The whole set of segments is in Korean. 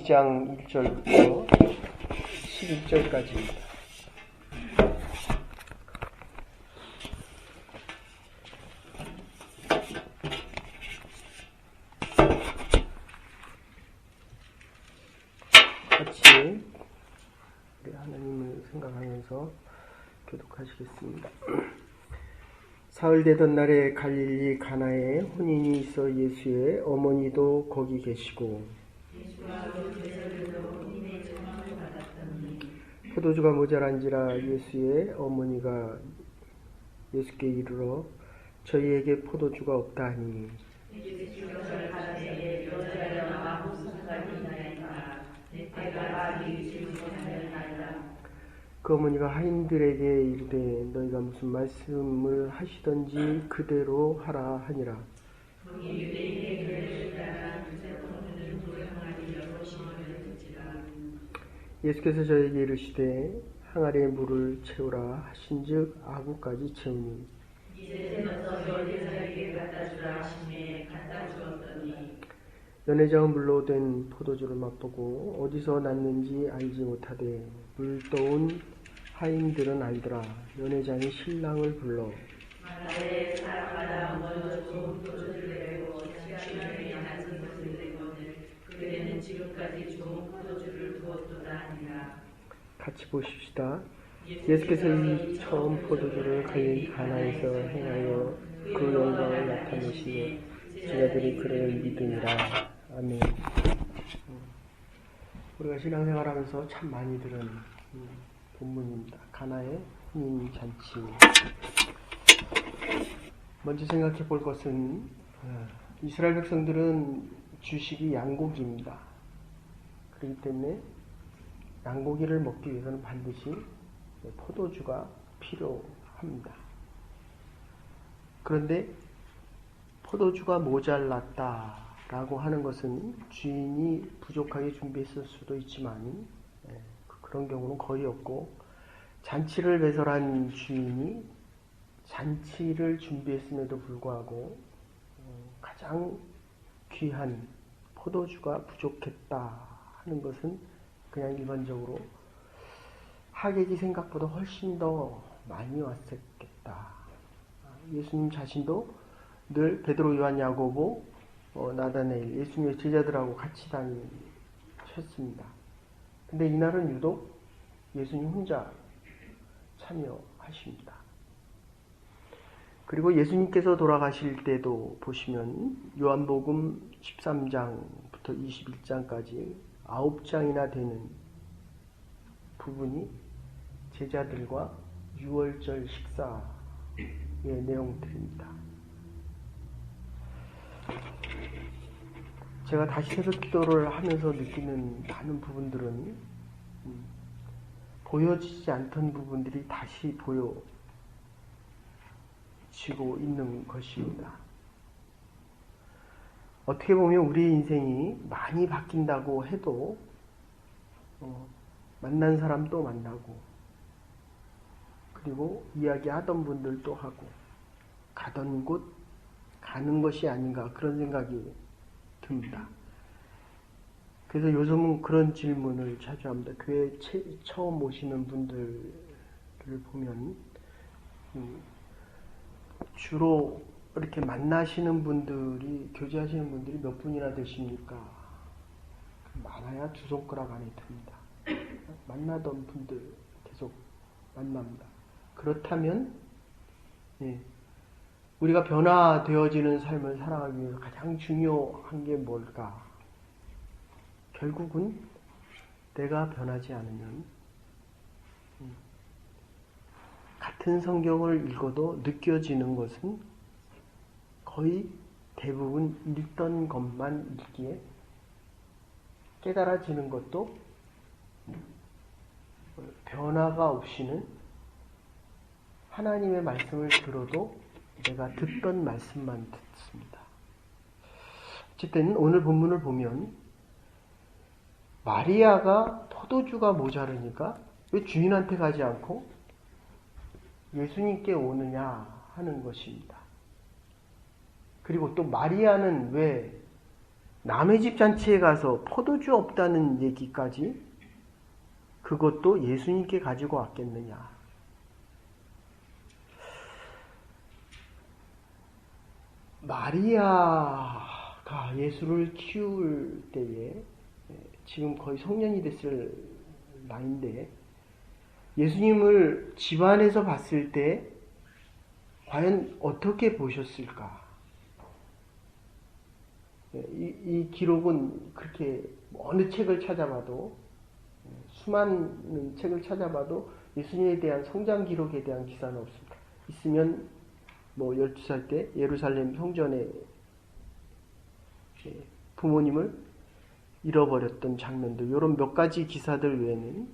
2장 1절부터 11절까지입니다. 같이 우리 하나님을 생각하면서 교독하시겠습니다. 사흘 되던 날에 갈릴리 가나에 혼인이 있어 예수의 어머니도 거기 계시고 포도주가 모자란지라 예수의 어머니가 예수께 이르러 저희에게 포도주가 없다 하니 그 어머니가 하인들에게 이르되 너희가 무슨 말씀을 하시던지 그대로 하라 하니라. 예수께서 저에게 이르시되 항아리에 물을 채우라 하신즉 아구까지 채우니 연회장은 물로 된 포도주를 맛보고 어디서 났는지 알지 못하되 물 떠온 하인들은 알더라. 연회장이 신랑을 불러 같이 보십시다. 예수께서 이 처음 포도주를 갈릴리 가나에서 행하여 그 영광을 나타내시며 제자들이 그를 믿으니라. 아멘. 우리가 신앙생활하면서 참 많이 들은 본문입니다. 가나의 혼인 잔치. 먼저 생각해 볼 것은 이스라엘 백성들은 주식이 양고기입니다. 그렇기 때문에 양고기를 먹기 위해서는 반드시 포도주가 필요합니다. 그런데 포도주가 모자랐다라고 하는 것은 주인이 부족하게 준비했을 수도 있지만 그런 경우는 거의 없고 잔치를 배설한 주인이 잔치를 준비했음에도 불구하고 가장 귀한 포도주가 부족했다 하는 것은 그냥 일반적으로 하객이 생각보다 훨씬 더 많이 왔었겠다. 예수님 자신도 늘 베드로, 요한, 야고보, 나다네일, 예수님의 제자들하고 같이 다니셨습니다. 근데 이날은 유독 예수님 혼자 참여하십니다. 그리고 예수님께서 돌아가실 때도 보시면 요한복음 13장부터 21장까지 9장이나 되는 부분이 제자들과 유월절 식사의 내용들입니다. 제가 다시 새벽 기도를 하면서 느끼는 많은 부분들은 보여지지 않던 부분들이 다시 보여지고 있는 것입니다. 어떻게 보면 우리 인생이 많이 바뀐다고 해도 만난 사람도 만나고 그리고 이야기하던 분들도 하고 가던 곳 가는 것이 아닌가 그런 생각이 듭니다. 그래서 요즘은 그런 질문을 자주 합니다. 교회에 처음 오시는 분들을 보면 주로 이렇게 만나시는 분들이 교제하시는 분들이 몇 분이나 되십니까? 많아야 두 손가락 안에 듭니다. 만나던 분들 계속 만납니다. 그렇다면 우리가 변화되어지는 삶을 살아가기 위해서 가장 중요한 게 뭘까? 결국은 내가 변하지 않으면 같은 성경을 읽어도 느껴지는 것은 거의 대부분 읽던 것만 읽기에 깨달아지는 것도 변화가 없이는 하나님의 말씀을 들어도 내가 듣던 말씀만 듣습니다. 어쨌든 오늘 본문을 보면 마리아가 포도주가 모자르니까 왜 주인한테 가지 않고 예수님께 오느냐 하는 것입니다. 그리고 또 마리아는 왜 남의 집 잔치에 가서 포도주 없다는 얘기까지 그것도 예수님께 가지고 왔겠느냐. 마리아가 예수를 키울 때에 지금 거의 성년이 됐을 나이인데 예수님을 집안에서 봤을 때 과연 어떻게 보셨을까? 이 기록은 그렇게 어느 책을 찾아봐도 수많은 책을 찾아봐도 예수님에 대한 성장 기록에 대한 기사는 없습니다. 있으면 12살 때 예루살렘 성전에 부모님을 잃어버렸던 장면들, 이런 몇 가지 기사들 외에는,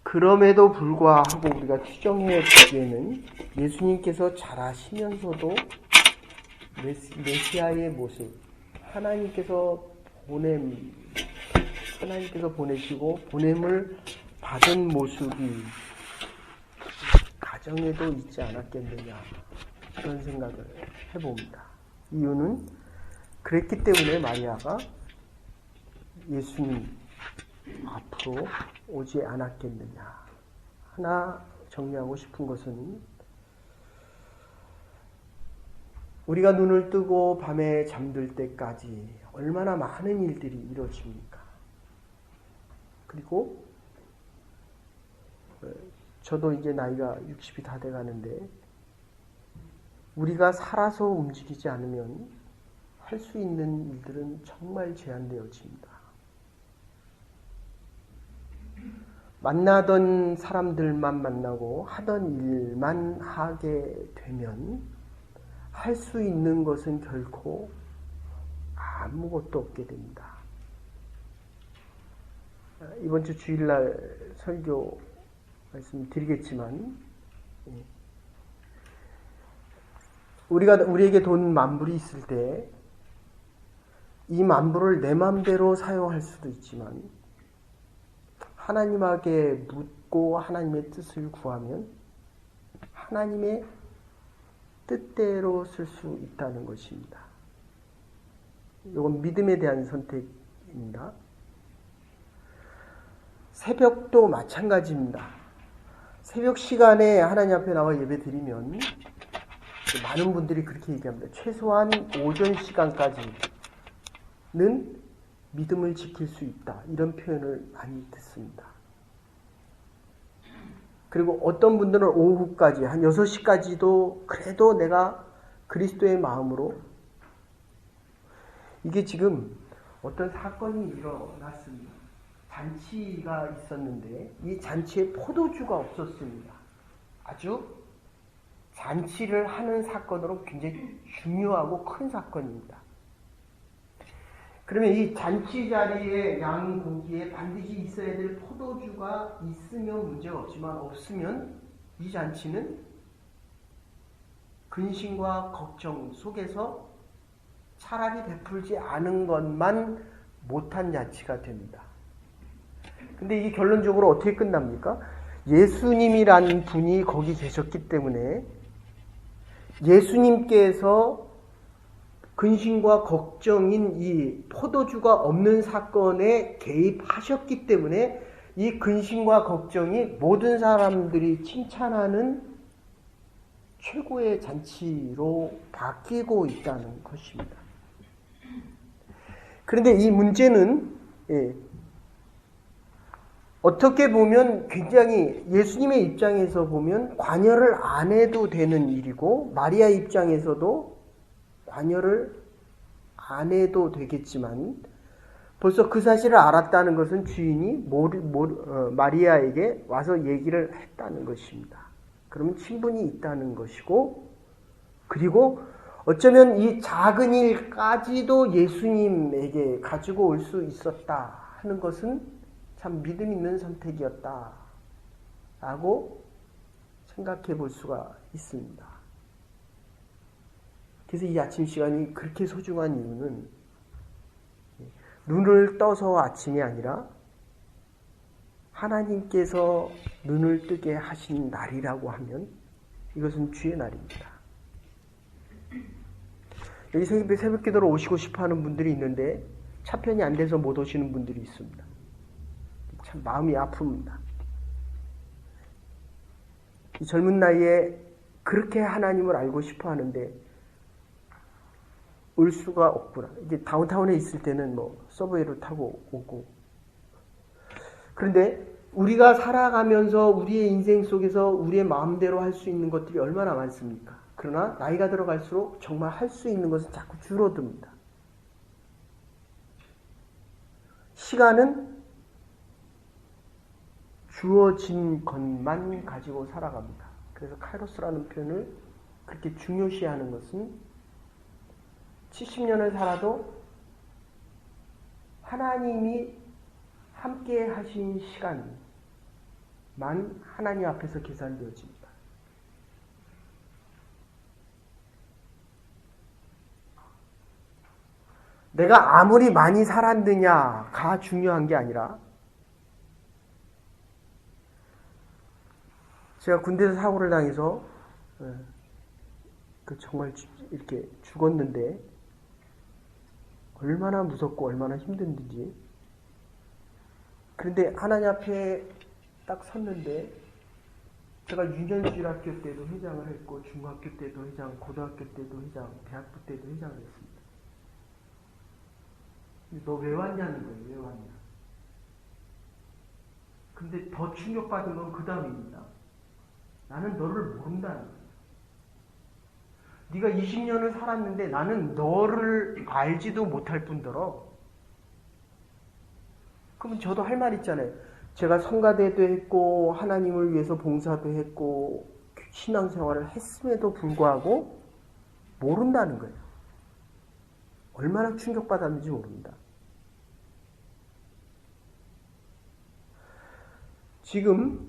그럼에도 불구하고 우리가 추정해 보기에는 예수님께서 잘하시면서도 메시아의 모습, 하나님께서 보내시고 보냄을 받은 모습이 가정에도 있지 않았겠느냐, 그런 생각을 해봅니다. 이유는 그랬기 때문에 마리아가 예수님 앞으로 오지 않았겠느냐. 하나 정리하고 싶은 것은, 우리가 눈을 뜨고 밤에 잠들 때까지 얼마나 많은 일들이 이루어집니까? 그리고 저도 이제 나이가 60이 다 돼가는데, 우리가 살아서 움직이지 않으면 할 수 있는 일들은 정말 제한되어집니다. 만나던 사람들만 만나고 하던 일만 하게 되면 할 수 있는 것은 결코 아무것도 없게 됩니다. 이번 주 주일날 설교 말씀드리겠지만, 우리에게 돈 만불이 있을 때 이 만불을 내 맘대로 사용할 수도 있지만, 하나님에게 묻고 하나님의 뜻을 구하면 하나님의 뜻대로 쓸 수 있다는 것입니다. 이건 믿음에 대한 선택입니다. 새벽도 마찬가지입니다. 새벽 시간에 하나님 앞에 나와 예배 드리면 많은 분들이 그렇게 얘기합니다. 최소한 오전 시간까지는 믿음을 지킬 수 있다, 이런 표현을 많이 듣습니다. 그리고 어떤 분들은 오후까지, 한 6시까지도 그래도 내가 그리스도의 마음으로, 이게 지금 어떤 사건이 일어났습니다. 잔치가 있었는데 이 잔치에 포도주가 없었습니다. 아주 잔치를 하는 사건으로 굉장히 중요하고 큰 사건입니다. 그러면 이 잔치 자리에 양고기에 반드시 있어야 될 포도주가 있으면 문제가 없지만, 없으면 이 잔치는 근심과 걱정 속에서 차라리 베풀지 않은 것만 못한 잔치가 됩니다. 근데 이게 결론적으로 어떻게 끝납니까? 예수님이라는 분이 거기 계셨기 때문에 예수님께서 근심과 걱정인 이 포도주가 없는 사건에 개입하셨기 때문에 이 근심과 걱정이 모든 사람들이 칭찬하는 최고의 잔치로 바뀌고 있다는 것입니다. 그런데 이 문제는 어떻게 보면 굉장히 예수님의 입장에서 보면 관여를 안 해도 되는 일이고, 마리아 입장에서도 관여를 안 해도 되겠지만, 벌써 그 사실을 알았다는 것은 주인이 마리아에게 와서 얘기를 했다는 것입니다. 그러면 친분이 있다는 것이고, 그리고 어쩌면 이 작은 일까지도 예수님에게 가지고 올 수 있었다 하는 것은 참 믿음 있는 선택이었다 라고 생각해 볼 수가 있습니다. 그래서 이 아침 시간이 그렇게 소중한 이유는, 눈을 떠서 아침이 아니라 하나님께서 눈을 뜨게 하신 날이라고 하면 이것은 주의 날입니다. 여기 새벽 기도로 오시고 싶어 하는 분들이 있는데 차편이 안 돼서 못 오시는 분들이 있습니다. 참 마음이 아픕니다. 이 젊은 나이에 그렇게 하나님을 알고 싶어 하는데 올 수가 없구나. 이게 다운타운에 있을 때는 뭐 서브웨이로 타고 오고. 그런데 우리가 살아가면서 우리의 인생 속에서 우리의 마음대로 할 수 있는 것들이 얼마나 많습니까? 그러나 나이가 들어갈수록 정말 할 수 있는 것은 자꾸 줄어듭니다. 시간은 주어진 것만 가지고 살아갑니다. 그래서 카이로스라는 표현을 그렇게 중요시하는 것은 70년을 살아도 하나님이 함께 하신 시간만 하나님 앞에서 계산되어집니다. 내가 아무리 많이 살았느냐가 중요한 게 아니라 제가 군대에서 사고를 당해서 정말 이렇게 죽었는데 얼마나 무섭고 얼마나 힘든지. 그런데 하나님 앞에 딱 섰는데 제가 유년주일학교 때도 회장을 했고 중학교 때도 회장, 고등학교 때도 회장, 대학교 때도 회장을 했습니다. 너 왜 왔냐는 거예요. 왜 왔냐. 근데 더 충격받은 건 그 다음입니다. 나는 너를 모른다는 거예요. 네가 20년을 살았는데 나는 너를 알지도 못할 뿐더러, 그러면 저도 할 말 있잖아요. 제가 성가대도 했고 하나님을 위해서 봉사도 했고 신앙생활을 했음에도 불구하고 모른다는 거예요. 얼마나 충격받았는지 모릅니다. 지금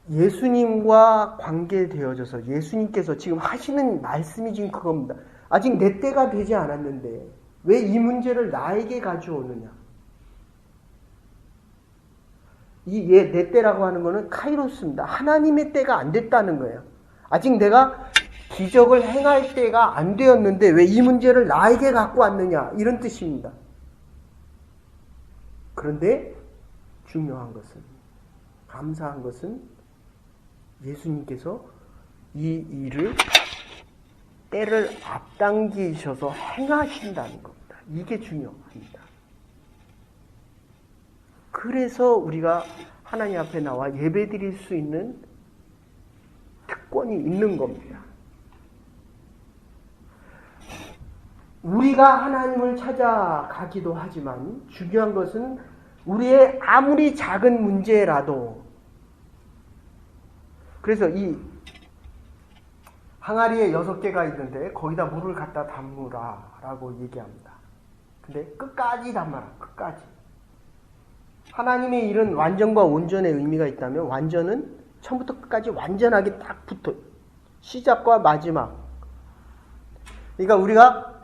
예수님과 관계되어져서 예수님께서 지금 하시는 말씀이 지금 그겁니다. 아직 내 때가 되지 않았는데 왜 이 문제를 나에게 가져오느냐. 이 내 때라고 하는 것은 카이로스입니다. 하나님의 때가 안 됐다는 거예요. 아직 내가 기적을 행할 때가 안 되었는데 왜 이 문제를 나에게 갖고 왔느냐, 이런 뜻입니다. 그런데 중요한 것은, 감사한 것은 예수님께서 이 일을 때를 앞당기셔서 행하신다는 겁니다. 이게 중요합니다. 그래서 우리가 하나님 앞에 나와 예배드릴 수 있는 특권이 있는 겁니다. 우리가 하나님을 찾아가기도 하지만 중요한 것은 우리의 아무리 작은 문제라도, 그래서 이 항아리에 6개가 있는데 거기다 물을 갖다 담으라 라고 얘기합니다. 근데 끝까지 담아라. 끝까지. 하나님의 일은 완전과 온전의 의미가 있다면 완전은 처음부터 끝까지 완전하게 딱 붙어. 시작과 마지막. 그러니까 우리가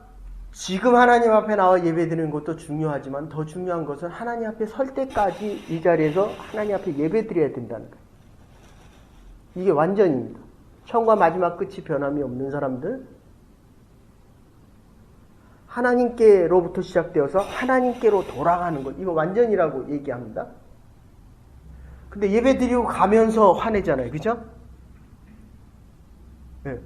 지금 하나님 앞에 나와 예배드리는 것도 중요하지만 더 중요한 것은 하나님 앞에 설 때까지 이 자리에서 하나님 앞에 예배드려야 된다는 거예요. 이게 완전입니다. 처음과 마지막 끝이 변함이 없는 사람들, 하나님께로부터 시작되어서 하나님께로 돌아가는 것, 이거 완전이라고 얘기합니다. 근데 예배 드리고 가면서 화내잖아요. 그죠? 네.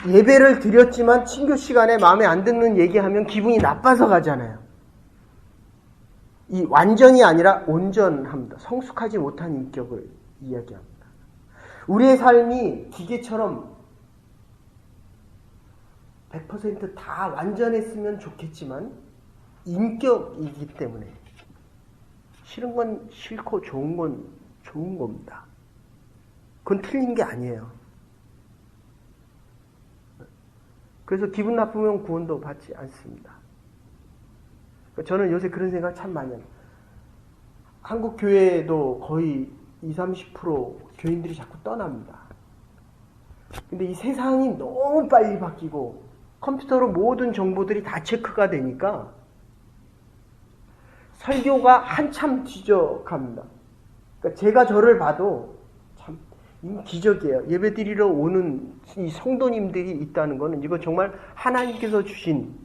예배를 드렸지만 친교 시간에 마음에 안 드는 얘기하면 기분이 나빠서 가잖아요. 이 완전이 아니라 온전합니다. 성숙하지 못한 인격을 이야기합니다. 우리의 삶이 기계처럼 100% 다 완전했으면 좋겠지만 인격이기 때문에 싫은 건 싫고 좋은 건 좋은 겁니다. 그건 틀린 게 아니에요. 그래서 기분 나쁘면 구원도 받지 않습니다. 저는 요새 그런 생각 참 많이 합니다. 한국 교회도 거의 20-30% 교인들이 자꾸 떠납니다. 근데 이 세상이 너무 빨리 바뀌고 컴퓨터로 모든 정보들이 다 체크가 되니까 설교가 한참 뒤져갑니다. 그러니까 제가 저를 봐도 참 기적이에요. 예배드리러 오는 이 성도님들이 있다는 것은 이거 정말 하나님께서 주신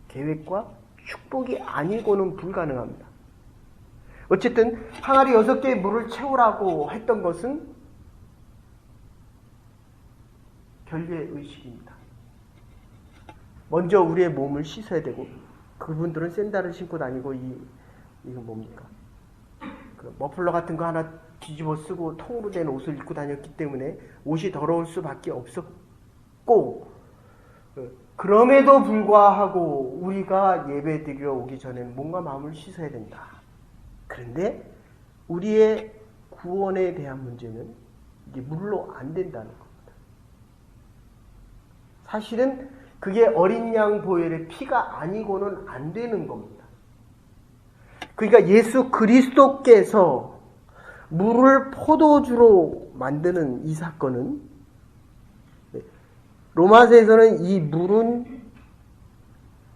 계획과 축복이 아니고는 불가능합니다. 어쨌든 항아리 6개의 물을 채우라고 했던 것은 별개의 의식입니다. 먼저 우리의 몸을 씻어야 되고, 그분들은 샌들을 신고 다니고 이거 뭡니까? 그 머플러 같은 거 하나 뒤집어 쓰고 통으로 된 옷을 입고 다녔기 때문에 옷이 더러울 수밖에 없었고, 그럼에도 불구하고 우리가 예배드리러 오기 전에는 몸과 마음을 씻어야 된다. 그런데 우리의 구원에 대한 문제는 이게 물로 안 된다는 겁니다. 사실은 그게 어린 양 보혈의 피가 아니고는 안 되는 겁니다. 그러니까 예수 그리스도께서 물을 포도주로 만드는 이 사건은, 로마서에서는 이 물은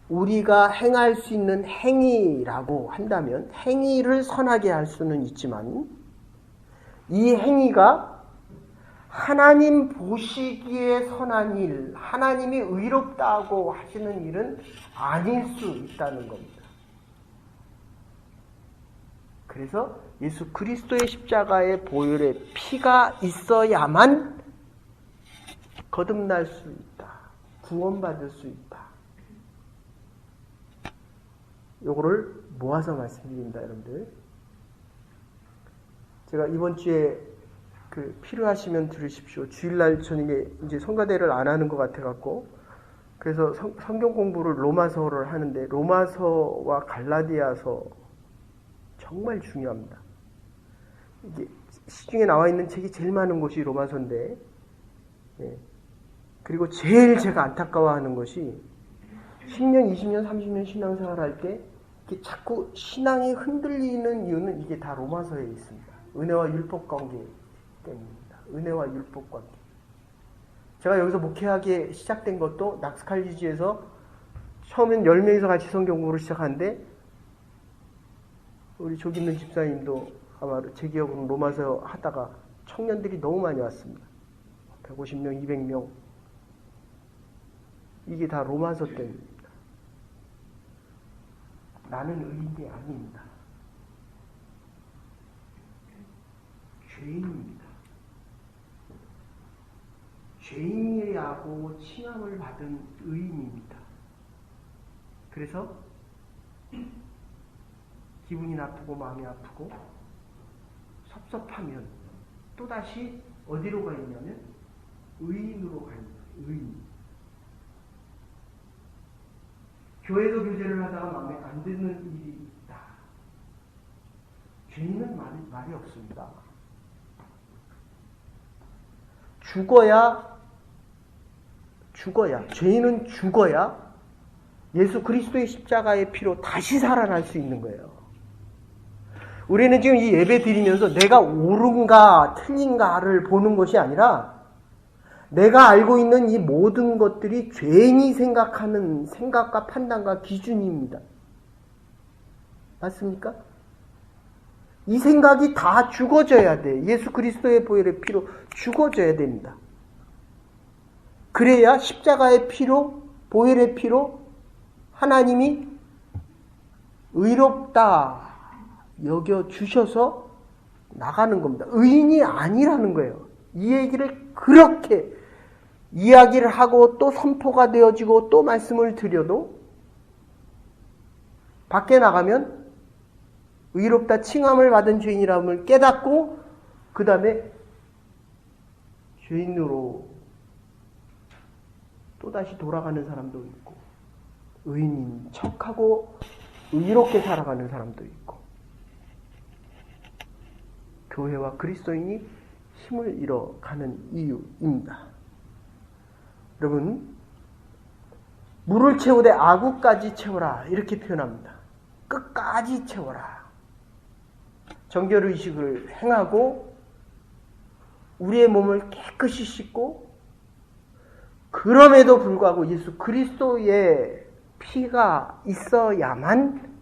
우리가 행할 수 있는 행위라고 한다면 행위를 선하게 할 수는 있지만, 이 행위가 하나님 보시기에 선한 일, 하나님이 의롭다고 하시는 일은 아닐 수 있다는 겁니다. 그래서 예수 그리스도의 십자가의 보혈의 피가 있어야만 거듭날 수 있다. 구원받을 수 있다. 요거를 모아서 말씀드립니다, 여러분들. 제가 이번 주에 필요하시면 들으십시오. 주일날 저녁에 이제 성가대를 안 하는 것 같아갖고, 그래서 성경 공부를 로마서를 하는데, 로마서와 갈라디아서 정말 중요합니다. 이게 시중에 나와 있는 책이 제일 많은 곳이 로마서인데, 그리고 제일 제가 안타까워하는 것이 10년, 20년, 30년 신앙생활 할 때 자꾸 신앙이 흔들리는 이유는 이게 다 로마서에 있습니다. 은혜와 율법 관계 때문입니다. 은혜와 율법 관계. 제가 여기서 목회하기 시작된 것도 낙스칼리지에서 처음엔 10명이서 같이 성경 공부를 시작하는데, 우리 저기 있는 집사님도 아마 제 기억으로는 로마서 하다가 청년들이 너무 많이 왔습니다. 150명, 200명. 이게 다 로마서 때문입니다. 나는 의인이 아닙니다. 죄인입니다. 죄인이라고 칭함을 받은 의인입니다. 그래서 기분이 나쁘고 마음이 아프고 섭섭하면 또다시 어디로 가 있냐면 의인으로 갑니다. 의인. 교회에서 교제를 하다가 마음에 안 드는 일이 있다. 죄인은 말이 없습니다. 죄인은 죽어야 예수 그리스도의 십자가의 피로 다시 살아날 수 있는 거예요. 우리는 지금 이 예배 드리면서 내가 옳은가 틀린가를 보는 것이 아니라, 내가 알고 있는 이 모든 것들이 죄인이 생각하는 생각과 판단과 기준입니다. 맞습니까? 이 생각이 다 죽어져야 돼. 예수 그리스도의 보혈의 피로 죽어져야 됩니다. 그래야 십자가의 피로, 보혈의 피로 하나님이 의롭다 여겨주셔서 나가는 겁니다. 의인이 아니라는 거예요. 이 얘기를 그렇게 이야기를 하고 또 선포가 되어지고 또 말씀을 드려도 밖에 나가면 의롭다 칭함을 받은 죄인이라함을 깨닫고 그 다음에 죄인으로 또다시 돌아가는 사람도 있고, 의인인 척하고 의롭게 살아가는 사람도 있고, 교회와 그리스도인이 힘을 잃어가는 이유입니다. 여러분, 물을 채우되 아구까지 채워라 이렇게 표현합니다. 끝까지 채워라. 정결의식을 행하고 우리의 몸을 깨끗이 씻고, 그럼에도 불구하고 예수 그리스도의 피가 있어야만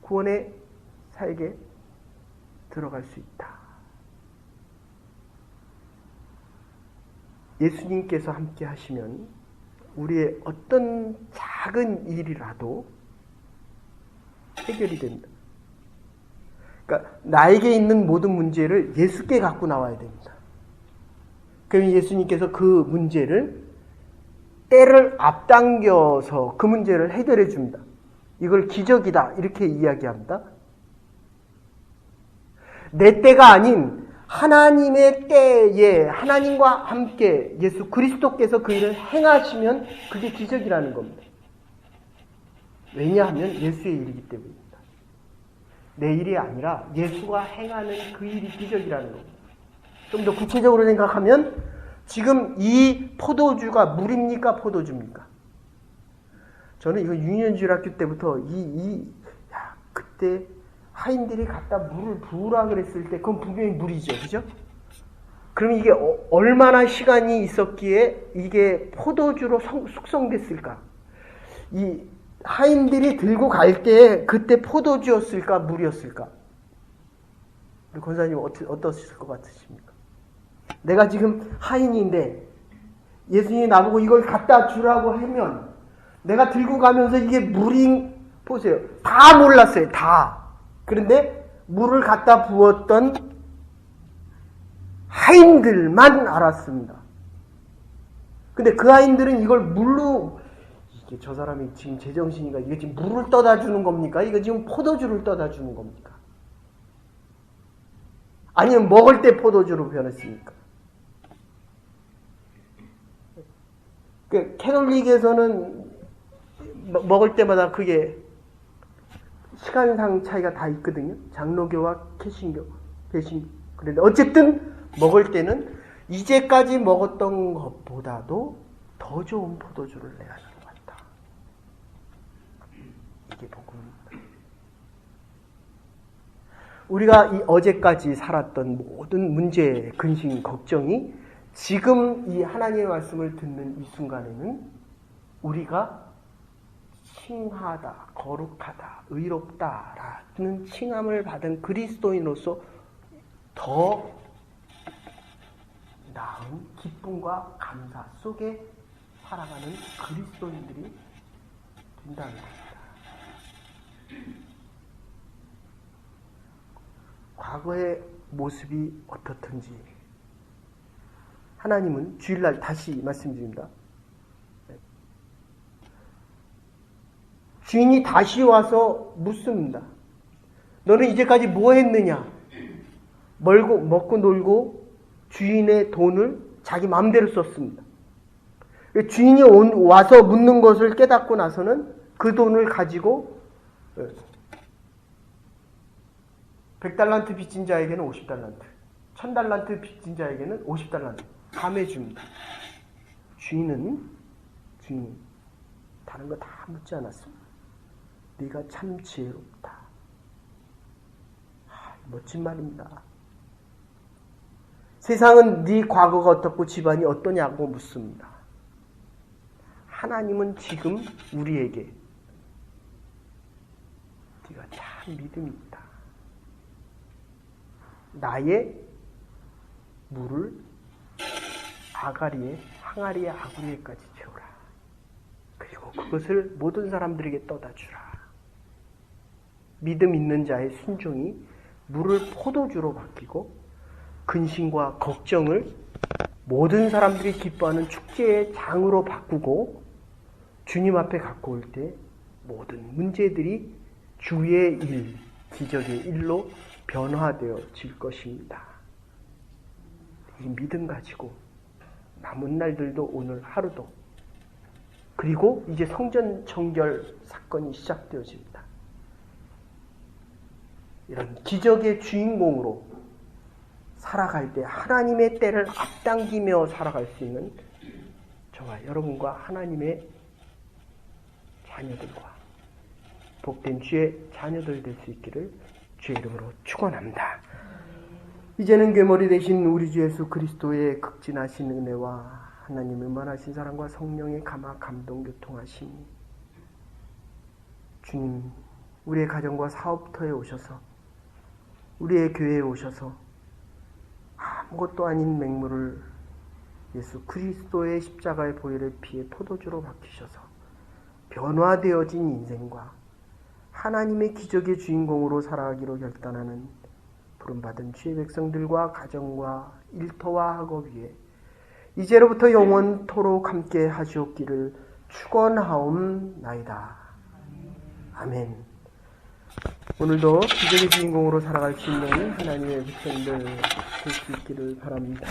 구원의 살게 들어갈 수 있다. 예수님께서 함께 하시면 우리의 어떤 작은 일이라도 해결이 됩니다. 그러니까 나에게 있는 모든 문제를 예수께 갖고 나와야 됩니다. 그럼 예수님께서 그 문제를 때를 앞당겨서 그 문제를 해결해 줍니다. 이걸 기적이다 이렇게 이야기합니다. 내 때가 아닌 하나님의 때에 하나님과 함께 예수 그리스도께서 그 일을 행하시면 그게 기적이라는 겁니다. 왜냐하면 예수의 일이기 때문입니다. 내 일이 아니라 예수가 행하는 그 일이 기적이라는 겁니다. 좀 더 구체적으로 생각하면 지금 이 포도주가 물입니까? 포도주입니까? 저는 이거 유년주일학교 때부터 그때 하인들이 갖다 물을 부으라 그랬을 때 그건 분명히 물이죠. 그죠? 그럼 이게 얼마나 시간이 있었기에 이게 포도주로 숙성됐을까? 이 하인들이 들고 갈 때 그때 포도주였을까? 물이었을까? 우리 권사님 어떠실 것 같으십니까? 내가 지금 하인인데 예수님이 나보고 이걸 갖다 주라고 하면 내가 들고 가면서 이게 물인 보세요. 다 몰랐어요. 다. 그런데 물을 갖다 부었던 하인들만 알았습니다. 근데 그 하인들은 이걸 물로 이게 저 사람이 지금 제정신인가? 이게 지금 물을 떠다 주는 겁니까? 이거 지금 포도주를 떠다 주는 겁니까? 아니면 먹을 때 포도주로 변했습니까? 캐톨릭에서는 먹을 때마다 그게 시간상 차이가 다 있거든요. 장로교와 개신교, 배신교. 그런데 어쨌든 먹을 때는 이제까지 먹었던 것보다도 더 좋은 포도주를 내야 하는 것 같다. 이게 복음입니다. 우리가 이 어제까지 살았던 모든 문제, 근심, 걱정이 지금 이 하나님의 말씀을 듣는 이 순간에는 우리가 칭하다, 거룩하다, 의롭다라는 칭함을 받은 그리스도인으로서 더 나은 기쁨과 감사 속에 살아가는 그리스도인들이 된다는 겁니다. 과거의 모습이 어떻든지 하나님은 주일날 다시 말씀드립니다. 주인이 다시 와서 묻습니다. 너는 이제까지 뭐 했느냐? 먹고 놀고 주인의 돈을 자기 마음대로 썼습니다. 주인이 와서 묻는 것을 깨닫고 나서는 그 돈을 가지고 100달란트 빚진 자에게는 50달란트, 1000달란트 빚진 자에게는 50달란트 감해줍니다. 주인이 다른 거 다 묻지 않았습니다. 네가 참 지혜롭다. 멋진 말입니다. 세상은 네 과거가 어떻고 집안이 어떠냐고 묻습니다. 하나님은 지금 우리에게 네가 참 믿음이 있다. 나의 물을 아가리에 항아리에 아구리에까지 채우라. 그리고 그것을 모든 사람들에게 떠다 주라. 믿음 있는 자의 순종이 물을 포도주로 바뀌고 근심과 걱정을 모든 사람들이 기뻐하는 축제의 장으로 바꾸고 주님 앞에 갖고 올 때 모든 문제들이 주의 일, 기적의 일로 변화되어질 것입니다. 이 믿음 가지고 남은 날들도 오늘 하루도 그리고 이제 성전 정결 사건이 시작되어집니다. 이런 기적의 주인공으로 살아갈 때 하나님의 때를 앞당기며 살아갈 수 있는 저와 여러분과 하나님의 자녀들과 복된 주의 자녀들 될 수 있기를 주의 이름으로 축원합니다. 이제는 괴물이 되신 우리 주 예수 그리스도의 극진하신 은혜와 하나님의 만하신 사랑과 성령의 감화 감동 교통하심이 주님 우리의 가정과 사업터에 오셔서 우리의 교회에 오셔서 아무것도 아닌 맹물을 예수 그리스도의 십자가의 보혈의 피에 포도주로 바뀌셔서 변화되어진 인생과 하나님의 기적의 주인공으로 살아가기로 결단하는 부름받은 주의 백성들과 가정과 일터와 학업 위에 이제로부터 영원토록 함께 하시옵기를 축원하옵나이다. 아멘. 오늘도 기적의 주인공으로 살아갈 수 있는 하나님의 백성들 될 수 있기를 바랍니다.